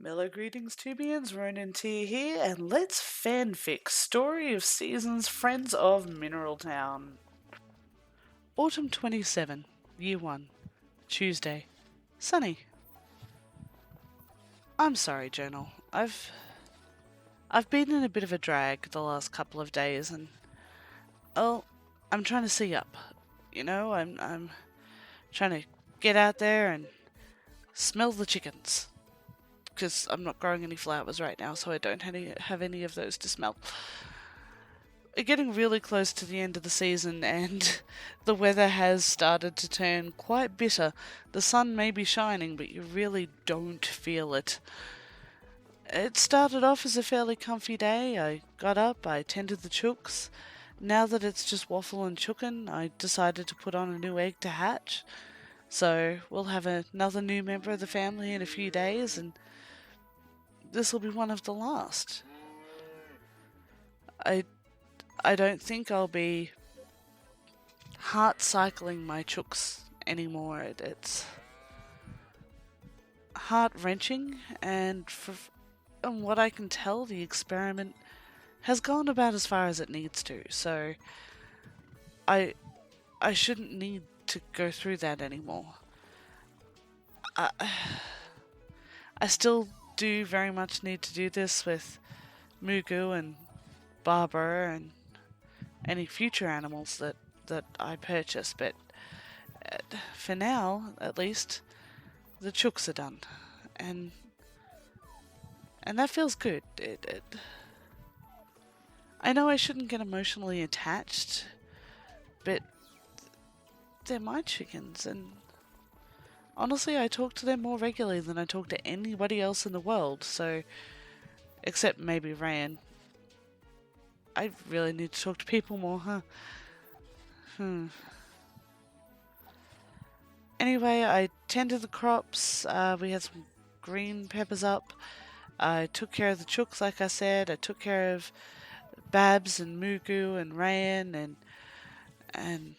Mellow greetings, Tubians, Ronan T here, and let's fanfic Story of Seasons Friends of Mineral Town. Autumn 27, Year 1, Tuesday. Sunny. I'm sorry, Journal. I've been in a bit of a drag the last couple of days, and I'm trying to see up. I'm trying to get out there and smell the chickens. Because I'm not growing any flowers right now, so I don't have any of those to smell. We're getting really close to the end of the season, and the weather has started to turn quite bitter. The sun may be shining, but you really don't feel it. It started off as a fairly comfy day. I got up, I tended the chooks. Now that it's just waffle and chookin', I decided to put on a new egg to hatch. So we'll have another new member of the family in a few days, and this will be one of the last. I don't think I'll be heart cycling my chooks anymore. It's heart wrenching, and from what I can tell, the experiment has gone about as far as it needs to. So I shouldn't need to go through that anymore. I still do very much need to do this with Mugu and Barber and any future animals that I purchase, but for now, at least, the chooks are done, and that feels good. I know I shouldn't get emotionally attached, but they're my chickens, and honestly, I talk to them more regularly than I talk to anybody else in the world, so, except maybe Ryan. I really need to talk to people more, huh? Anyway, I tended the crops. We had some green peppers up. I took care of the chooks, like I said. I took care of Babs and Mugu and Ryan, and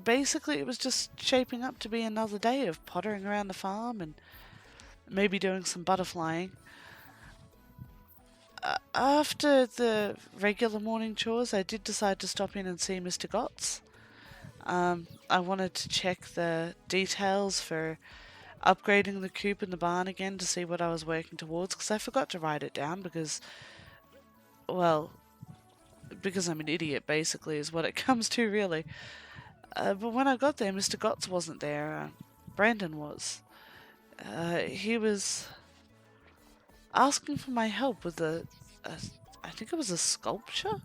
basically it was just shaping up to be another day of pottering around the farm and maybe doing some butterflying. After the regular morning chores, I did decide to stop in and see Mr. Gotts. I wanted to check the details for upgrading the coop and the barn again to see what I was working towards, because I forgot to write it down because I'm an idiot, basically, is what it comes to, really. But when I got there, Mr. Gotts wasn't there. Brandon was. He was asking for my help with I think it was a sculpture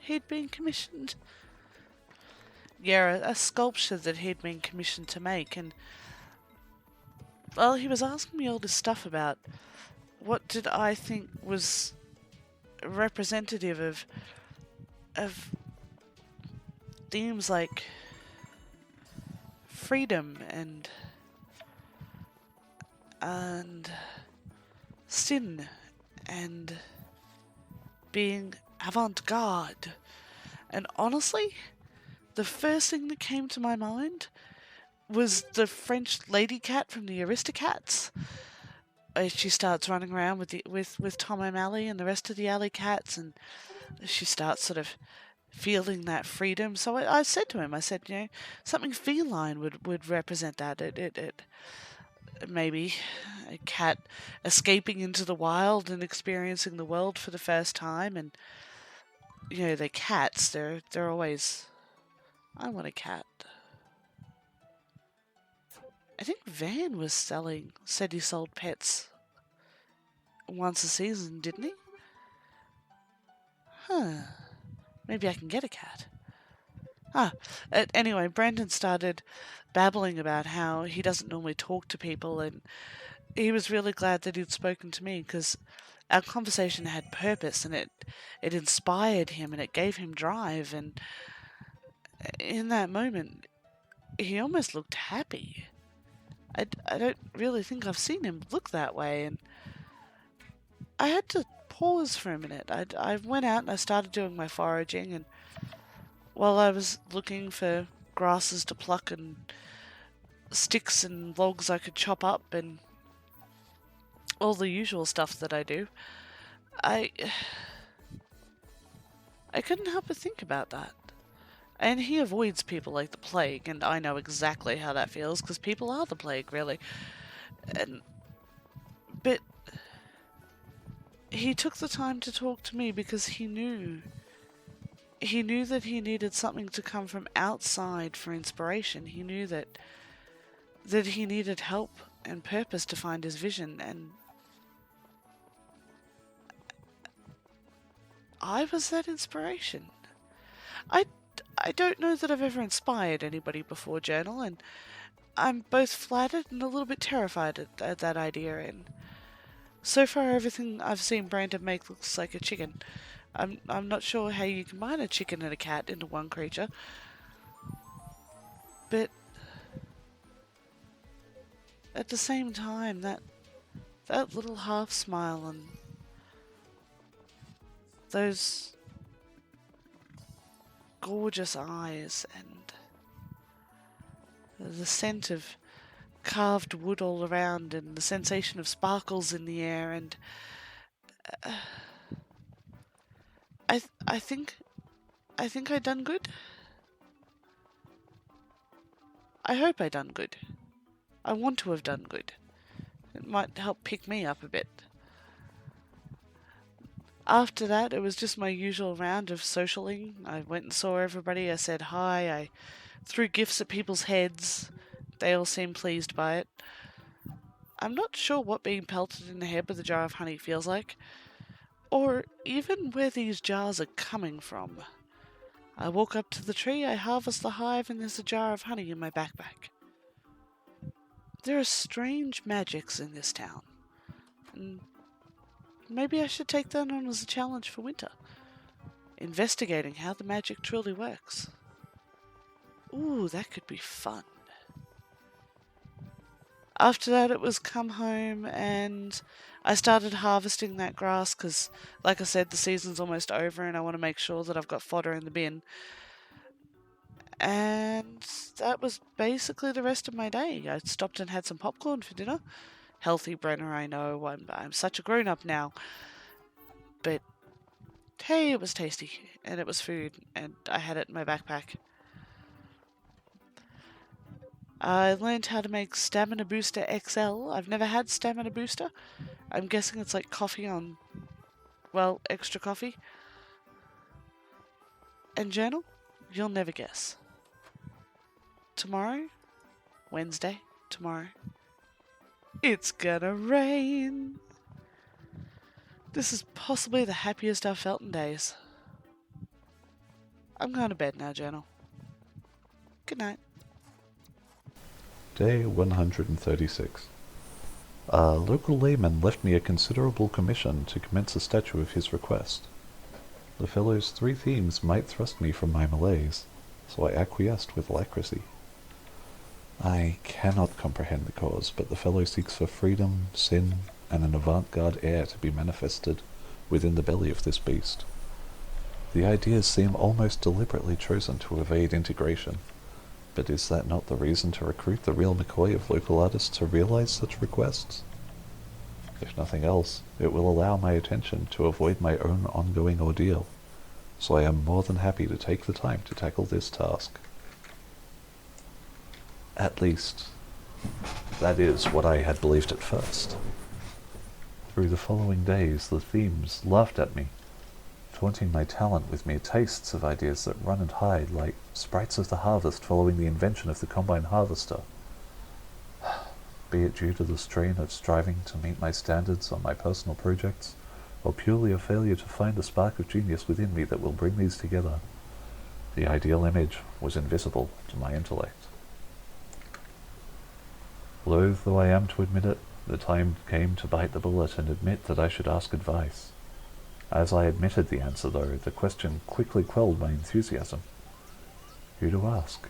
he'd been commissioned. Yeah, a sculpture that he'd been commissioned to make, and well, he was asking me all this stuff about what did I think was representative of themes like freedom and sin and being avant-garde. And honestly, the first thing that came to my mind was the French lady cat from the Aristocats. She starts running around with Tom O'Malley and the rest of the alley cats, and she starts sort of feeling that freedom. So I said to him, something feline would represent that. It maybe a cat escaping into the wild and experiencing the world for the first time, and they're cats. They're always, I want a cat. I think Van said he sold pets once a season, didn't he? Huh. Maybe I can get a cat. Anyway, Brandon started babbling about how he doesn't normally talk to people, and he was really glad that he'd spoken to me because our conversation had purpose, and it inspired him, and it gave him drive, and in that moment, he almost looked happy. I don't really think I've seen him look that way, and I had to pause for a minute. I went out and I started doing my foraging, and while I was looking for grasses to pluck and sticks and logs I could chop up, and all the usual stuff that I do. I couldn't help but think about that. And he avoids people like the plague, and I know exactly how that feels, because people are the plague, really. But he took the time to talk to me because he knew that he needed something to come from outside for inspiration. He knew that he needed help and purpose to find his vision, and I was that inspiration. I don't know that I've ever inspired anybody before, Journal, and I'm both flattered and a little bit terrified at that idea. And so far, everything I've seen Brandon make looks like a chicken. I'm not sure how you combine a chicken and a cat into one creature, but at the same time, that little half smile and those gorgeous eyes and the scent of carved wood all around and the sensation of sparkles in the air, and I think I done good. I hope I done good. I want to have done good. It might help pick me up a bit. After that, it was just my usual round of socialing. I went and saw everybody. I said hi. I threw gifts at people's heads. They all seemed pleased by it. I'm not sure what being pelted in the head with a jar of honey feels like, or even where these jars are coming from. I walk up to the tree, I harvest the hive, and there's a jar of honey in my backpack. There are strange magics in this town, and maybe I should take that on as a challenge for winter. Investigating how the magic truly works. Ooh, that could be fun. After that, it was come home and I started harvesting that grass because, like I said, the season's almost over and I want to make sure that I've got fodder in the bin. And that was basically the rest of my day. I stopped and had some popcorn for dinner. Healthy, Brenner, I know. I'm such a grown-up now. But, hey, it was tasty. And it was food. And I had it in my backpack. I learned how to make Stamina Booster XL. I've never had Stamina Booster. I'm guessing it's like coffee on, well, extra coffee. And Journal, you'll never guess. Tomorrow, Wednesday, tomorrow, it's gonna rain. This is possibly the happiest I've felt in days. I'm going to bed now, Journal. Good night. Day 136. A local layman left me a considerable commission to commence a statue of his request. The fellow's 3 themes might thrust me from my malaise, so I acquiesced with alacrity. I cannot comprehend the cause, but the fellow seeks for freedom, sin, and an avant-garde air to be manifested within the belly of this beast. The ideas seem almost deliberately chosen to evade integration, but is that not the reason to recruit the real McCoy of local artists to realize such requests? If nothing else, it will allow my attention to avoid my own ongoing ordeal, so I am more than happy to take the time to tackle this task. At least, that is what I had believed at first. Through the following days, the themes laughed at me, taunting my talent with mere tastes of ideas that run and hide like sprites of the harvest following the invention of the combine harvester. Be it due to the strain of striving to meet my standards on my personal projects, or purely a failure to find the spark of genius within me that will bring these together, the ideal image was invisible to my intellect. Loath though I am to admit it, the time came to bite the bullet and admit that I should ask advice. As I admitted the answer, though, the question quickly quelled my enthusiasm. Who to ask?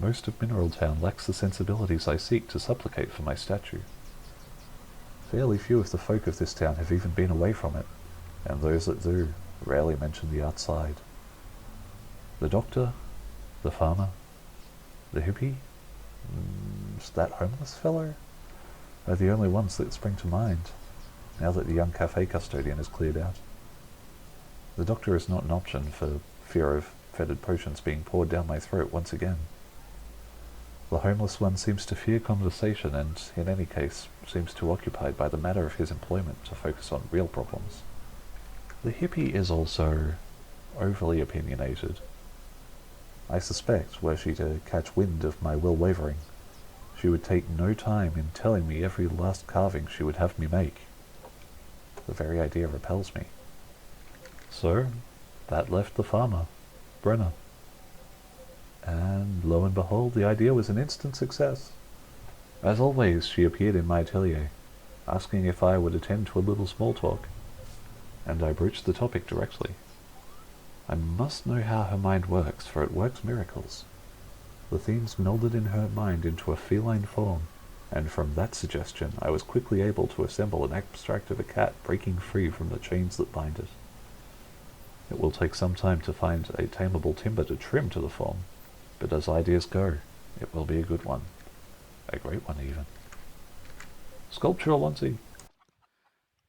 Most of Mineral Town lacks the sensibilities I seek to supplicate for my statue. Fairly few of the folk of this town have even been away from it, and those that do rarely mention the outside. The doctor, the farmer, the hippie, that homeless fellow? are the only ones that spring to mind, now that the young cafe custodian is cleared out. The doctor is not an option for fear of fetid potions being poured down my throat once again. The homeless one seems to fear conversation and, in any case, seems too occupied by the matter of his employment to focus on real problems. The hippie is also overly opinionated. I suspect, were she to catch wind of my will wavering, she would take no time in telling me every last carving she would have me make. The very idea repels me. So, that left the farmer, Brenner. And lo and behold, the idea was an instant success. As always, she appeared in my atelier, asking if I would attend to a little small talk, and I broached the topic directly. I must know how her mind works, for it works miracles. The themes melded in her mind into a feline form, and from that suggestion I was quickly able to assemble an abstract of a cat breaking free from the chains that bind it. It will take some time to find a tameable timber to trim to the form, but as ideas go, it will be a good one. A great one, even. Sculptural Onsi.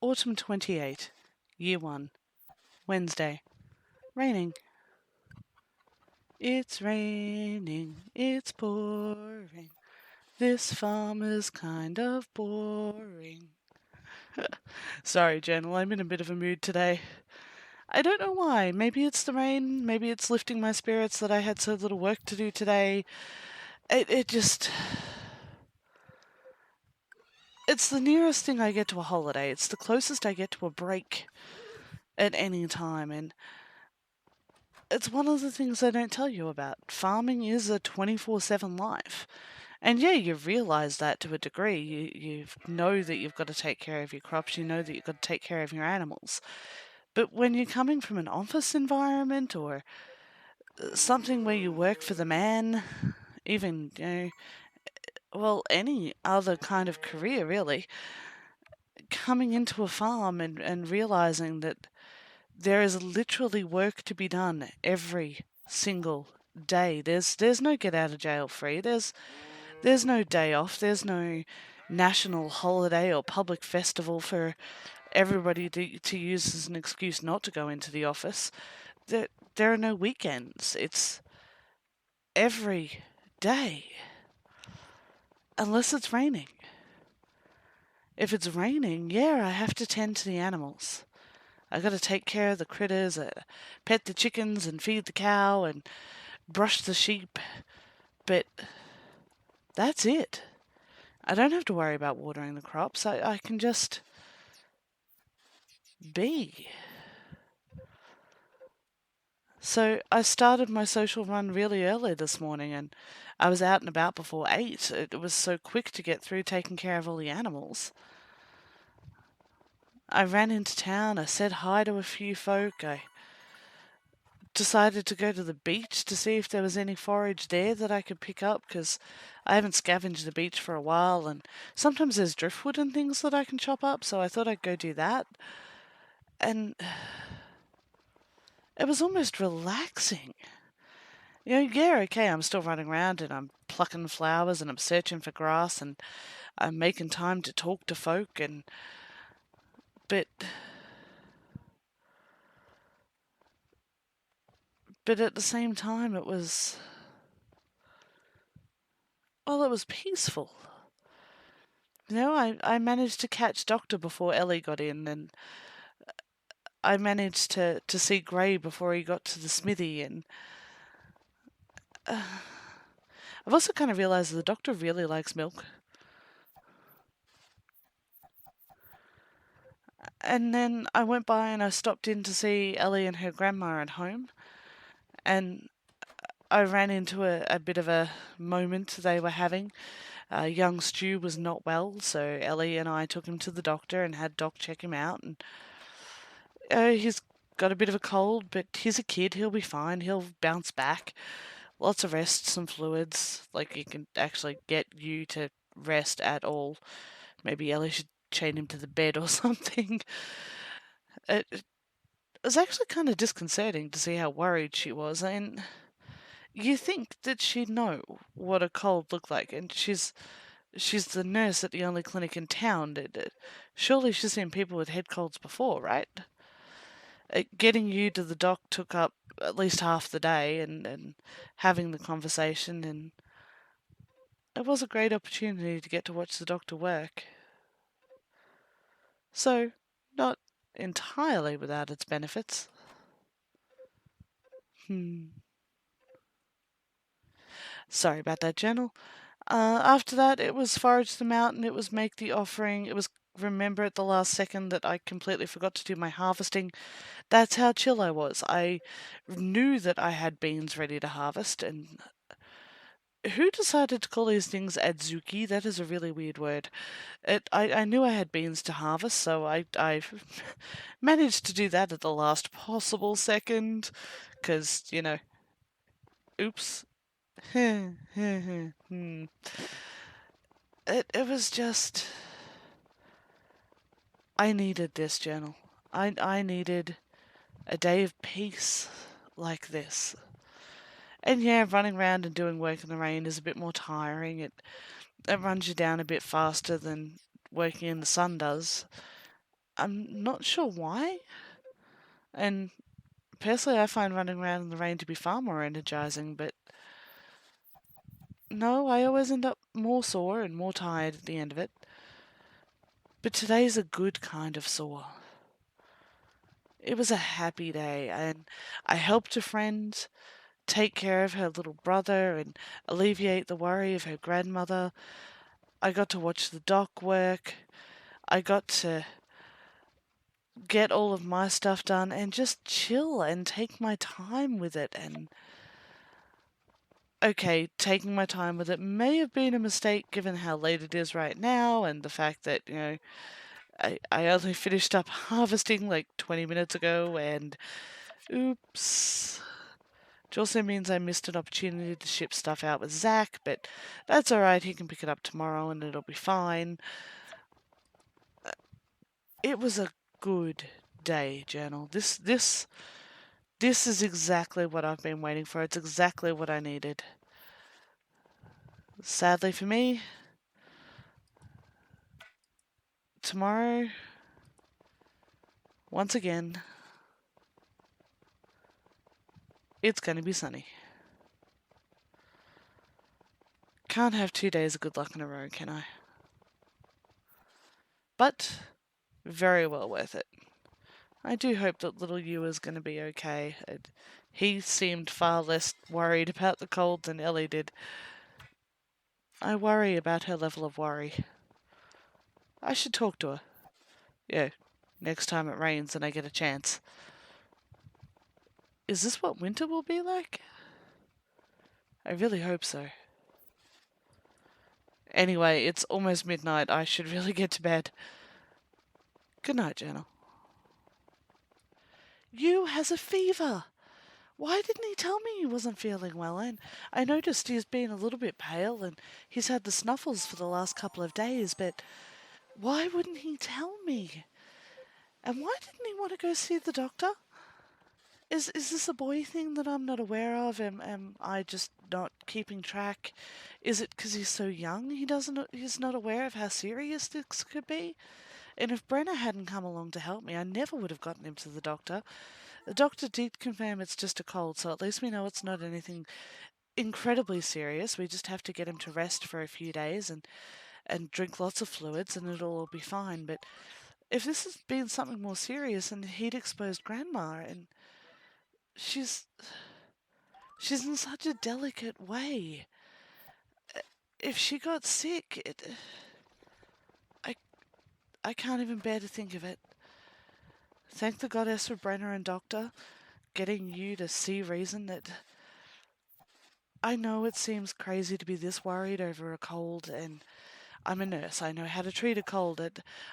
Autumn 28, Year 1, Wednesday. Raining. It's raining, it's pouring. This farm is kind of boring. Sorry, Journal, I'm in a bit of a mood today. I don't know why. Maybe it's the rain, maybe it's lifting my spirits that I had so little work to do today. It just. It's the nearest thing I get to a holiday. It's the closest I get to a break at any time, and it's one of the things I don't tell you about. Farming is a 24/7 life. And yeah, you realise that to a degree. You know that you've got to take care of your crops, you know that you've got to take care of your animals. But when you're coming from an office environment or something where you work for the man, even, well, any other kind of career really, coming into a farm and realising that there is literally work to be done every single day. There's no get out of jail free. There's no day off. There's no national holiday or public festival for everybody to use as an excuse not to go into the office. There are no weekends. It's every day. Unless it's raining. If it's raining, yeah, I have to tend to the animals. I gotta take care of the critters, pet the chickens and feed the cow and brush the sheep. But that's it. I don't have to worry about watering the crops. I can just be. So I started my social run really early this morning and I was out and about before 8. It was so quick to get through taking care of all the animals. I ran into town, I said hi to a few folk, I decided to go to the beach to see if there was any forage there that I could pick up because I haven't scavenged the beach for a while and sometimes there's driftwood and things that I can chop up, so I thought I'd go do that. And it was almost relaxing. Yeah, okay, I'm still running around and I'm plucking flowers and I'm searching for grass and I'm making time to talk to folk but at the same time it was peaceful. I managed to catch Doctor before Elly got in and I managed to see Gray before he got to the smithy and I've also kind of realised that the Doctor really likes milk. And then I went by and I stopped in to see Elly and her grandma at home. And I ran into a bit of a moment they were having. Young Stu was not well, so Elly and I took him to the doctor and had Doc check him out. And he's got a bit of a cold, but he's a kid. He'll be fine. He'll bounce back. Lots of rest, some fluids. Like, it can actually get you to rest at all. Maybe Elly should chain him to the bed or something. It was actually kind of disconcerting to see how worried she was. And you think that she'd know what a cold looked like, and she's She's the nurse at the only clinic in town. Surely she's seen people with head colds before, right? Getting you to the doc took up at least half the day, and having the conversation, and it was a great opportunity to get to watch the doctor work. So, not entirely without its benefits. Sorry about that, Journal. After that, it was forage the mountain, it was make the offering, it was remember at the last second that I completely forgot to do my harvesting. That's how chill I was. I knew that I had beans ready to harvest, and who decided to call these things adzuki? That is a really weird word. I knew I had beans to harvest, so I managed to do that at the last possible second, because, oops. It was just, I needed this, Journal. I needed a day of peace like this. And yeah, running around and doing work in the rain is a bit more tiring. It runs you down a bit faster than working in the sun does. I'm not sure why. And personally, I find running around in the rain to be far more energizing, but no, I always end up more sore and more tired at the end of it. But today's a good kind of sore. It was a happy day, and I helped a friend take care of her little brother and alleviate the worry of her grandmother. I got to watch the doc work. I got to get all of my stuff done and just chill and take my time with it. And okay, taking my time with it may have been a mistake given how late it is right now and the fact that, I only finished up harvesting like 20 minutes ago, and oops. Which also means I missed an opportunity to ship stuff out with Zach, but that's alright, he can pick it up tomorrow and it'll be fine. It was a good day, Journal. This is exactly what I've been waiting for. It's exactly what I needed. Sadly for me, tomorrow, once again, it's going to be sunny. Can't have 2 days of good luck in a row, can I? But very well worth it. I do hope that little you is going to be okay. He seemed far less worried about the cold than Elly did. I worry about her level of worry. I should talk to her. Yeah, next time it rains and I get a chance. Is this what winter will be like? I really hope so. Anyway, it's almost midnight. I should really get to bed. Good night, Journal. You has a fever. Why didn't he tell me he wasn't feeling well? And I noticed he's been a little bit pale and he's had the snuffles for the last couple of days, but why wouldn't he tell me? And why didn't he want to go see the doctor? Is this a boy thing that I'm not aware of? Am I just not keeping track? Is it because he's so young he's not aware of how serious this could be? And if Brenna hadn't come along to help me, I never would have gotten him to the doctor. The doctor did confirm it's just a cold, so at least we know it's not anything incredibly serious. We just have to get him to rest for a few days and drink lots of fluids and it'll all be fine. But if this has been something more serious and he'd exposed Grandma, and she's in such a delicate way. If she got sick, I can't even bear to think of it. Thank the goddess for Brenna and Doctor getting you to see reason that I know it seems crazy to be this worried over a cold, and I'm a nurse. I know how to treat a cold.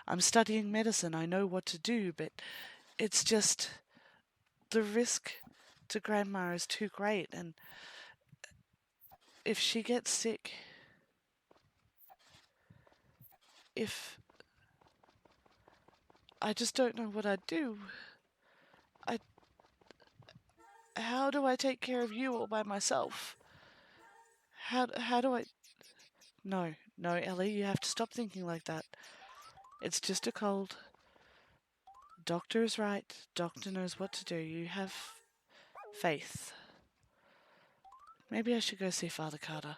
I'm studying medicine. I know what to do, but it's just the risk to Grandma is too great, and if she gets sick, if I just don't know what I'd do. How do I take care of you all by myself? How do I? No, No, Elly, you have to stop thinking like that. It's just a cold. Doctor is right. Doctor knows what to do. You have faith. Maybe I should go see Father Carter.